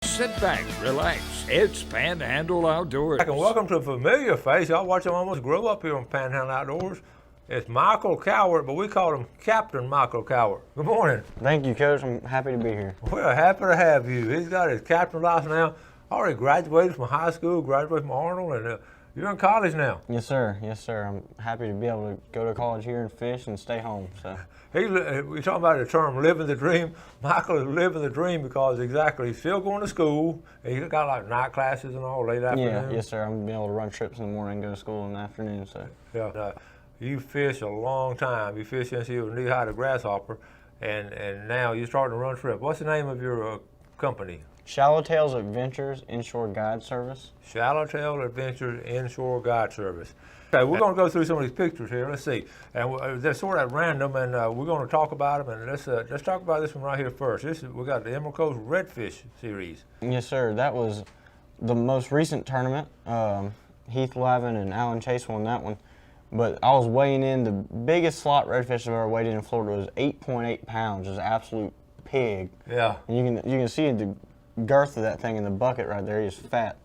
Sit back, relax. It's Panhandle Outdoors. And welcome to a familiar face. Y'all watch him almost grow up here on Panhandle Outdoors. It's Michael Cowart, but we call him Captain Michael Cowart. Good morning. Thank you, Coach. I'm happy to be here. We're happy to have you. He's got his captain license now. Already graduated from high school, graduated from Arnold, and you're in college now. Yes, sir. Yes, sir. I'm happy to be able to go to college here and fish and stay home. So. We talking about the term living the dream. Michael is living the dream because exactly he's still going to school. He's got like night classes and all late afternoon. Yeah, yes, sir. I'm being able to run trips in the morning and go to school in the afternoon. So. Yeah. You fish a long time. You fished since you were knee-high to grasshopper, and now you're starting to run trip. What's the name of your company? ShallowTails Adventures Inshore Guide Service. ShallowTails Adventures Inshore Guide Service. Okay, we're going to go through some of these pictures here. Let's see, and they're sort of random, and we're going to talk about them. And let's talk about this one right here first. We got the Emerald Coast Redfish series. Yes, sir. That was the most recent tournament. Heath Lavin and Alan Chase won that one. But I was weighing in. The biggest slot redfish I've ever weighed in Florida was 8.8 pounds. It was an absolute pig. Yeah. And you can see the girth of that thing in the bucket right there. He's fat.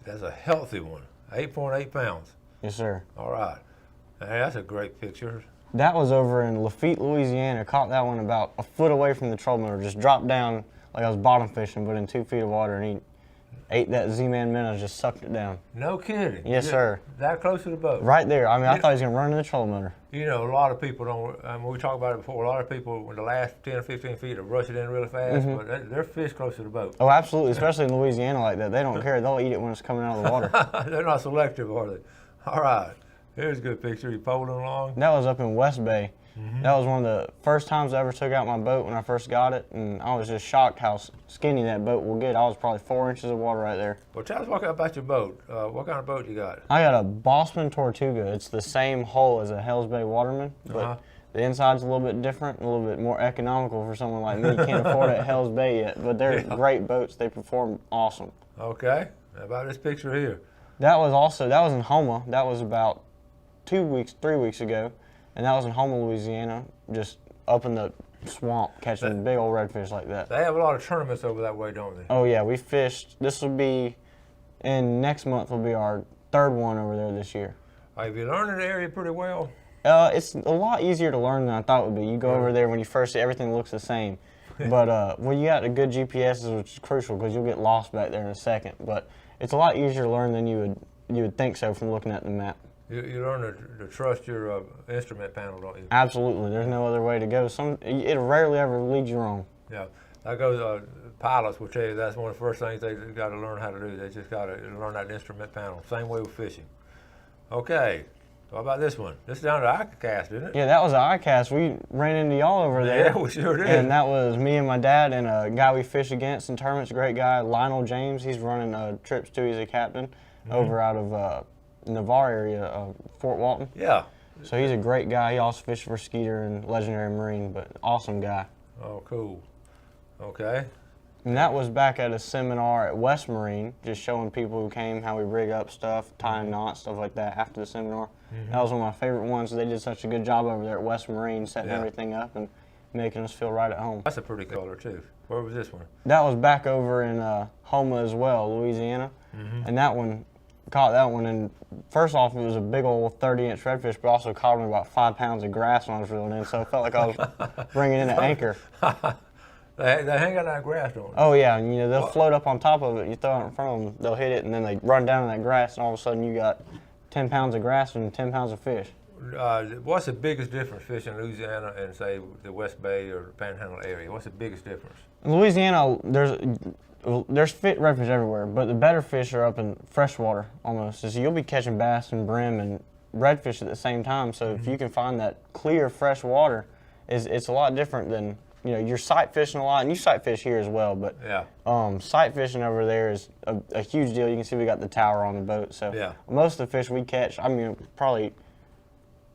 That's a healthy one. 8.8 pounds. Yes, sir. All right. Hey, that's a great picture. That was over in Lafitte, Louisiana. Caught that one about a foot away from the troll motor. Just dropped down like I was bottom fishing, but in 2 feet of water, and he ate that ZMan minnow, just sucked it down. No kidding. Yes, sir. That close to the boat. Right there. I mean, I thought he was going to run into the troll motor. You know, a lot of people don't, we talked about it before, a lot of people, when the last 10 or 15 feet, will rush it in really fast, but they're fish close to the boat. Oh, absolutely, especially in Louisiana like that. They don't care. They'll eat it when it's coming out of the water. They're not selective, are they? All right. Here's a good picture. You poling along? That was up in West Bay. That was one of the first times I ever took out my boat when I first got it, and I was just shocked how skinny that boat will get. I was probably 4 inches of water right there. Well, tell us about your boat. What kind of boat you got? I got a Bossman Tortuga. It's the same hull as a Hells Bay Waterman, but the inside's a little bit different, a little bit more economical for someone like me. You can't afford it at Hells Bay yet, but they're great boats. They perform awesome. Okay. How about this picture here? That was in Houma. That was about 3 weeks ago. And that was in Houma, Louisiana, just up in the swamp catching big old redfish like that. They have a lot of tournaments over that way, don't they? Oh yeah, we fished. This will be, next month will be our 3rd one over there this year. Have you learned the area pretty well? It's a lot easier to learn than I thought it would be. You go over there when you first see everything looks the same. But when you got a good GPS, which is crucial because you'll get lost back there in a second. But it's a lot easier to learn than you would think so from looking at the map. You learn to trust your instrument panel, don't you? Absolutely. There's no other way to go. It rarely ever leads you wrong. Yeah. That goes, pilots will tell you that's one of the first things they got to learn how to do. They just got to learn that instrument panel. Same way with fishing. Okay. What about this one? This is down to ICAST, isn't it? Yeah, that was an ICAST. We ran into y'all over there. Yeah, we sure did. And that was me and my dad and a guy we fish against in tournaments, a great guy, Lionel James. He's running trips too. He's a captain over out of Navarre area, Fort Walton. Yeah. So he's a great guy. He also fished for Skeeter and Legendary Marine, but awesome guy. Oh, cool. Okay. And that was back at a seminar at West Marine, just showing people who came how we rig up stuff, tying knots, stuff like that after the seminar. That was one of my favorite ones. They did such a good job over there at West Marine, setting everything up and making us feel right at home. That's a pretty color too. Where was this one? That was back over in Houma as well, Louisiana. And that one, caught that one, and first off, it was a big old 30-inch redfish, but also caught me about 5 pounds of grass when I was reeling in, so it felt like I was bringing in an anchor. They hang out that grass, don't they? Oh yeah, and they'll float up on top of it. You throw it in front of them, they'll hit it, and then they run down in that grass, and all of a sudden you got 10 pounds of grass and 10 pounds of fish. What's the biggest difference fishing Louisiana and say the West Bay or the Panhandle area? What's the biggest difference? In Louisiana, there's fit redfish everywhere, but the better fish are up in freshwater almost. So you'll be catching bass and brim and redfish at the same time. So if you can find that clear fresh water, it's a lot different than you're sight fishing a lot, and you sight fish here as well. But sight fishing over there is a huge deal. You can see we got the tower on the boat. So most of the fish we catch, I mean, probably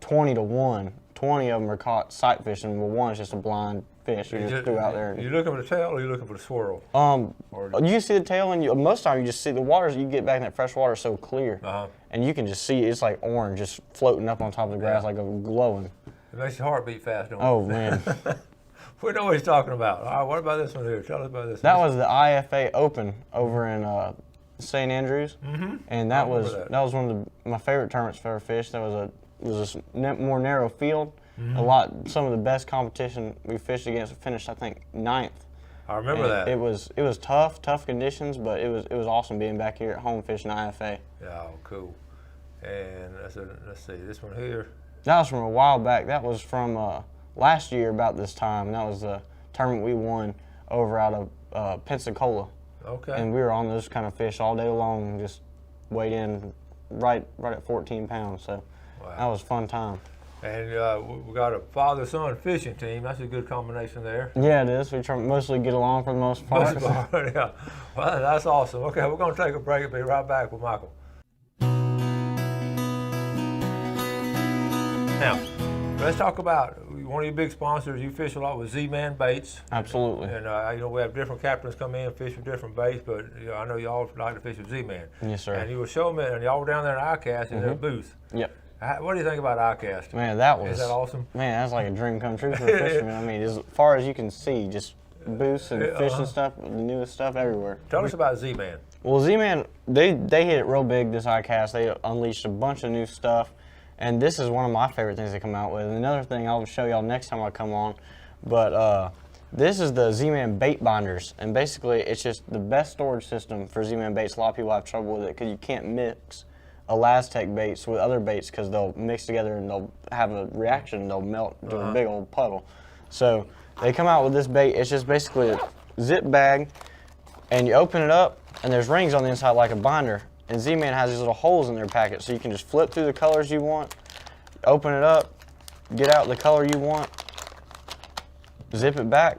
20 to 1. 20 of them are caught sight fishing, well, one is just a blind fish you just threw out there. You looking for the tail, or you looking for the swirl? You can see the tail, and most of the time you just see the waters. You get back in that fresh water so clear, and you can just see it's like orange, just floating up on top of the grass like a glowing. It makes your heart beat fast, don't it? Oh man. We know what he's talking about. All right, what about this one here? Tell us about this. That was the IFA Open over in St. Andrews, and that was one of my favorite tournaments I've ever fished. That was a more narrow field, some of the best competition we fished against. We finished, I think, 9th. I remember that. It was tough conditions, but it was awesome being back here at home fishing IFA. Yeah, cool. And let's see, this one here. That was from a while back. That was from last year about this time. And that was the tournament we won over out of Pensacola. Okay. And we were on those kind of fish all day long, just weighed in right at 14 pounds. So that was a fun time. And we got a father-son fishing team. That's a good combination there. Yeah, it is. We try mostly get along for the most part. Yeah. Well, that's awesome. Okay, we're going to take a break and be right back with Michael. Now, let's talk about one of your big sponsors. You fish a lot with ZMan baits. Absolutely. And we have different captains come in and fish with different baits, but I know y'all like to fish with ZMan. Yes, sir. And you were showing me, and y'all were down there at ICAST in their booth. Yep. What do you think about ICAST? Man, is that awesome? Man, that's like a dream come true for a fisherman. I mean, as far as you can see, just booths and fishing stuff, the newest stuff everywhere. Tell us about ZMan. Well, ZMan, they hit it real big this ICAST. They unleashed a bunch of new stuff. And this is one of my favorite things they come out with. Another thing I'll show y'all next time I come on. But this is the ZMan bait binders. And basically, it's just the best storage system for ZMan baits. A lot of people have trouble with it because you can't mix Elastec baits with other baits because they'll mix together and they'll have a reaction and they'll melt into a big old puddle. So they come out with this bait. It's just basically a zip bag, and you open it up, and there's rings on the inside like a binder. And ZMan has these little holes in their packet, so you can just flip through the colors you want, open it up, get out the color you want, zip it back,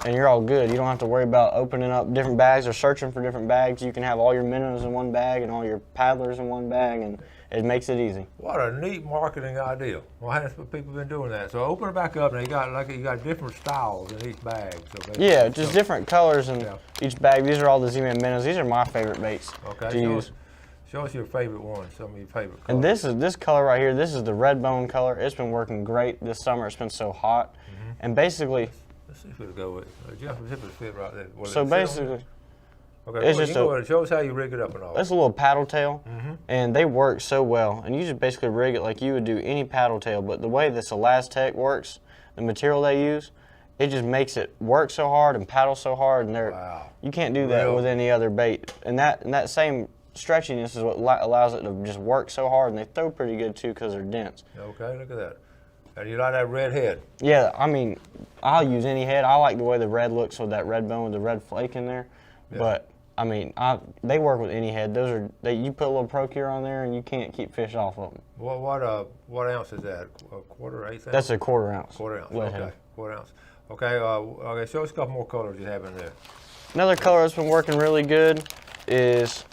and you're all good. You don't have to worry about opening up different bags or searching for different bags. You can have all your minnows in one bag and all your paddlers in one bag, and it makes it easy. What a neat marketing idea. Well, that's what people have been doing that. So open it back up, and you got different styles in each bag. So yeah, just different colors in each bag. These are all the ZMan minnows. These are my favorite baits to use. Show us your favorite one, some of your favorite colors. And this color right here, this is the red bone color. It's been working great this summer. It's been so hot. And basically, let's see if it'll go with Jeff, zip it fit right there. So basically, okay, it's just go ahead and show us how you rig it up and all. It's a little paddle tail, and they work so well. And you just basically rig it like you would do any paddle tail, but the way this Elastec works, the material they use, it just makes it work so hard and paddle so hard, and you can't do that with any other bait. And that same stretchiness is what allows it to just work so hard, and they throw pretty good too because they're dense. Okay, look at that. And you like that red head? Yeah, I mean, I'll use any head. I like the way the red looks with that red bone with the red flake in there. Yeah. But I mean, they work with any head. You put a little Procure on there, and you can't keep fish off of them. What ounce is that? A quarter, 1/8 ounce? That's a quarter ounce. Quarter ounce. Okay, quarter ounce. Okay. Okay. Show us a couple more colors you have in there. Another color that's been working really good is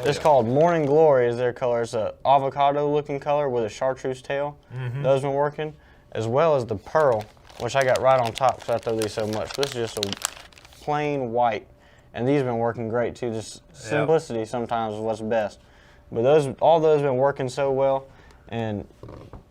it's called Morning Glory is their color. It's an avocado-looking color with a chartreuse tail. Those been working, as well as the pearl, which I got right on top because I throw these so much. This is just a plain white, and these have been working great too. Just simplicity sometimes is what's best. But all those been working so well, and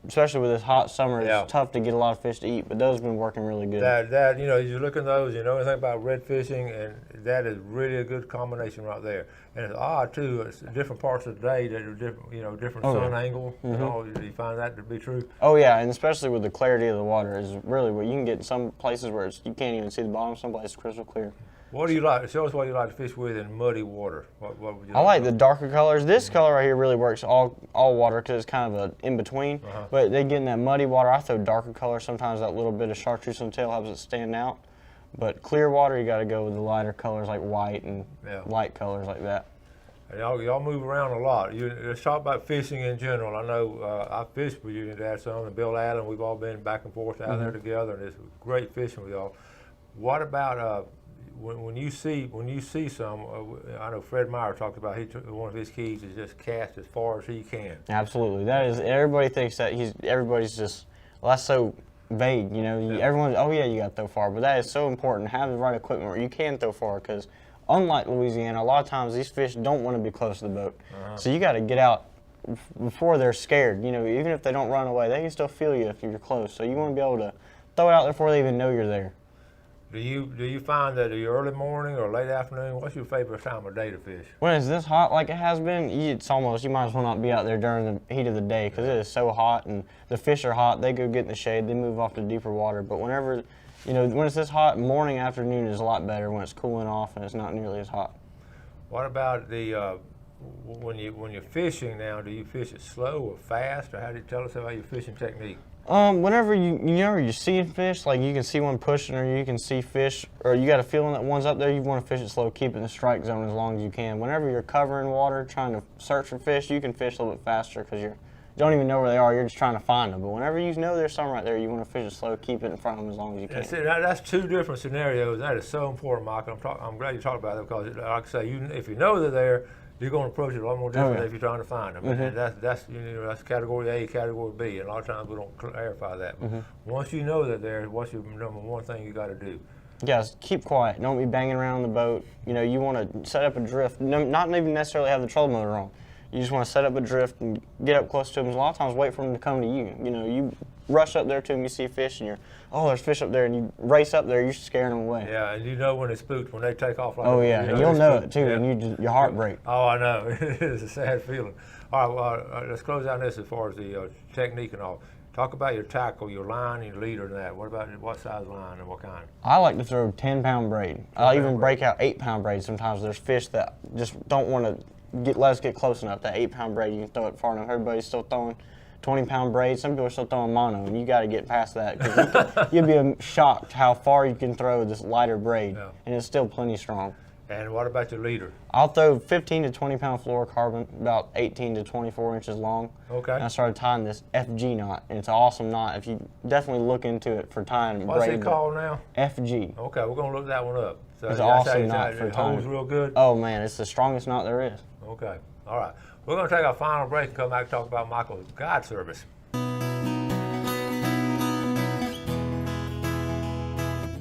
especially with this hot summer, it's tough to get a lot of fish to eat, but those have been working really good. That you look at those, you know anything about red fishing, and that is really a good combination right there. And it's odd too, it's different parts of the day that are different, different sun angle. You know, do you find that to be true? Oh yeah, and especially with the clarity of the water is really what you can get in some places where you can't even see the bottom, some places crystal clear. What do you like? Show us what you like to fish with in muddy water. What would you I like the darker colors. This color right here really works all water because it's kind of in between. But they get in that muddy water. I throw darker colors. Sometimes that little bit of chartreuse on the tail helps it stand out. But clear water, you got to go with the lighter colors like white and light colors like that. And y'all move around a lot. Let's talk about fishing in general. I know I fished with you and Dad son and Bill Allen. We've all been back and forth out there together, and it's great fishing with y'all. What about when you see some? I know Fred Meyer talked about one of his keys is just cast as far as he can. Absolutely, that is. Everybody thinks that everybody's just. Well, that's so vague, you know. Everyone's you got to throw far, but that is so important. Have the right equipment where you can throw far because. Unlike Louisiana, a lot of times these fish don't want to be close to the boat. So you got to get out before they're scared. You know, even if they don't run away, they can still feel you if you're close. So you want to be able to throw it out there before they even know you're there. Do you find that the early morning or late afternoon, what's your favorite time of day to fish? When it's this hot like it has been, it's almost, you might as well not be out there during the heat of the day because it is so hot and the fish are hot. They go get in the shade, they move off to deeper water. But whenever, you know, when it's this hot, morning, afternoon is a lot better when it's cooling off and it's not nearly as hot. What about the when you're fishing now? Do you fish it slow or fast, or how do you tell us about your fishing technique? Whenever you see a fish, like you can see one pushing or you can see fish, or you got a feeling that one's up there, you want to fish it slow, keep it in the strike zone as long as you can. Whenever you're covering water, trying to search for fish, you can fish a little bit faster because you don't even know where they are, you're just trying to find them. But whenever you know there's some right there, you want to fish it slow, keep it in front of them as long as you can. See, that's two different scenarios. That is so important, Michael. I'm glad you talked about that because, like I say, if you know they're there, you're going to approach it a lot more differently if you're trying to find them. And that's category A, category B, and a lot of times we don't clarify that. But once you know that there, what's your number one thing you got to do? Yes, keep quiet. Don't be banging around the boat. You know, you want to set up a drift, not even necessarily have the trolling motor on. You just want to set up a drift and get up close to them. A lot of times wait for them to come to you. You know, you rush up there to them, you see fish, and there's fish up there, and you race up there, you're scaring them away. Yeah, and you know when it's spooked, when they take off like that. Oh, yeah, and you'll know it, too, yeah. and your heart breaks. Oh, I know. It is a sad feeling. All right, well, let's close out this as far as the technique and all. Talk about your tackle, your line, your leader, and that. What about what size line and what kind? I like to throw 10-pound braid. I'll even break out 8-pound braid. Sometimes there's fish that just don't want to let us get close enough. That 8-pound braid, you can throw it far enough. Everybody's still throwing 20-pound braid. Some people are still throwing mono, and you got to get past that because you'll be shocked how far you can throw this lighter braid, and it's still plenty strong. And what about your leader? I'll throw 15 to 20-pound fluorocarbon, about 18 to 24 inches long. Okay. And I started tying this FG knot, and it's an awesome knot. If you definitely look into it for tying What's braid. it called now? FG. Okay, we're gonna look that one up. So it's an awesome knot for tying. It holds real good. Oh man, it's the strongest knot there is. Okay. All right. We're gonna take our final break and come back and talk about Michael's guide service.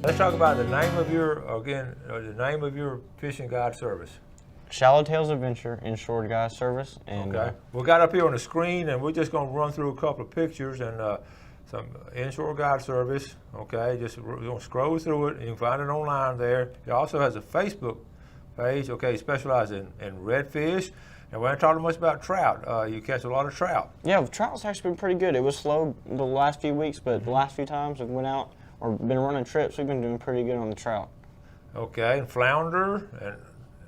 Let's talk about the name of your fishing guide service. ShallowTails Adventure Inshore Guide Service. And, okay. We got up here on the screen, and we're just going to run through a couple of pictures and some inshore guide service. Okay, just we're going to scroll through it. You can find it online there. It also has a Facebook page. Okay, specializes in redfish. And we haven't talked much about trout. You catch a lot of trout. Yeah, trout's actually been pretty good. It was slow the last few weeks, but the last few times we went out or been running trips, we've been doing pretty good on the trout. Okay, and flounder and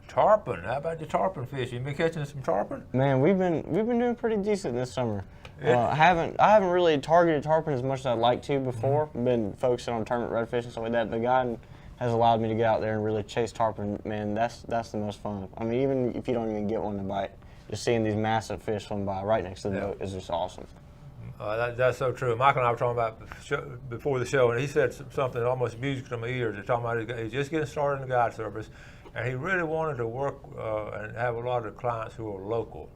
tarpon. How about the tarpon fish? You been catching some tarpon? Man, we've been doing pretty decent this summer. I haven't really targeted tarpon as much as I'd like to before. Been focusing on tournament redfish and stuff like that. The guide has allowed me to get out there and really chase tarpon. Man, that's the most fun. I mean, even if you don't even get one to bite, just seeing these massive fish swim by right next to the boat is just awesome. That's so true. Michael and I were talking about before the show, and he said something almost music to my ears. He's talking about he's just getting started in the guide service, and he really wanted to work and have a lot of clients who are local.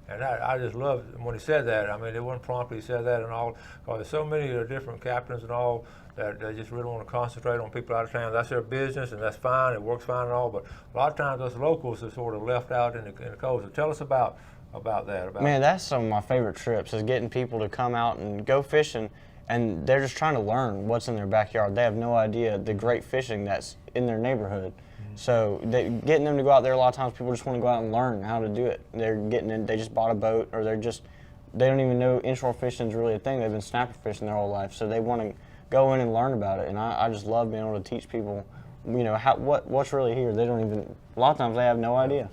And I just love when he said that. I mean, it wasn't promptly he said that and all, because there's so many different captains and all that they just really want to concentrate on people out of town. That's their business, and that's fine. It works fine and all, but a lot of times those locals are sort of left out in the cold. So tell us about that. Man, that's some of my favorite trips, is getting people to come out and go fishing, and they're just trying to learn what's in their backyard. They have no idea the great fishing that's in their neighborhood. So getting them to go out there, a lot of times people just want to go out and learn how to do it. They just bought a boat, or they don't even know inshore fishing is really a thing. They've been snapper fishing their whole life, so they want to go in and learn about it. And I just love being able to teach people, you know, what's really here. They don't even, a lot of times they have no idea.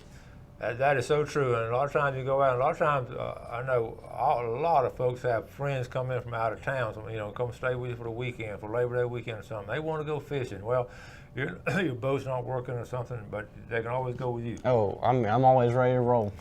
That is so true, and a lot of times you go out, and a lot of times I know a lot of folks have friends come in from out of town, so, you know, come stay with you for the weekend, for Labor Day weekend or something. They want to go fishing. Well, your boat's not working or something, but they can always go with you. Oh, I'm always ready to roll.